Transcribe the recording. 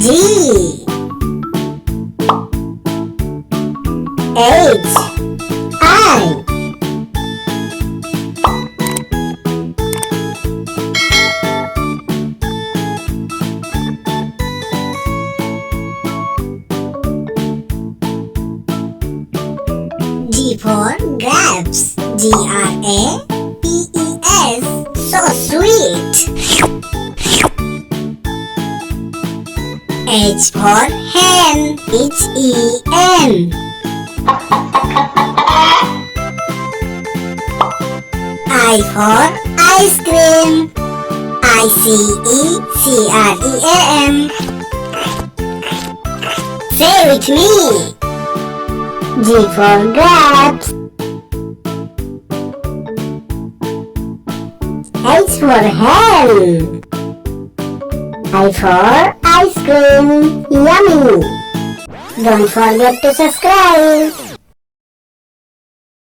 G. H. I. G for grapes. Grapes. So sweet. H for hen. Hen. I for ice cream. Icecream. Say with me. G for grapes. H for hen. I for ice cream. Yummy! Don't forget to subscribe.